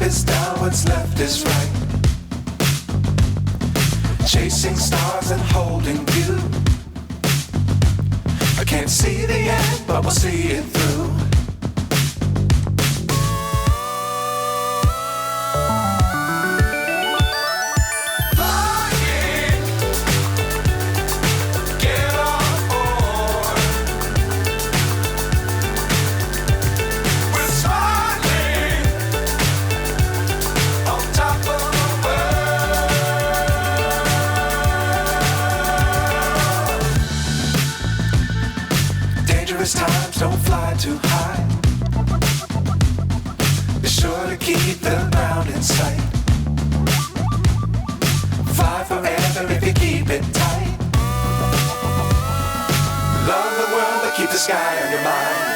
is down, what's left is right. Chasing stars and holding you. I can't see the end, but we'll see it through. Times don't fly too high. Be sure to keep the ground in sight. Fly forever if you keep it tight. Love the world, but keep the sky on your mind.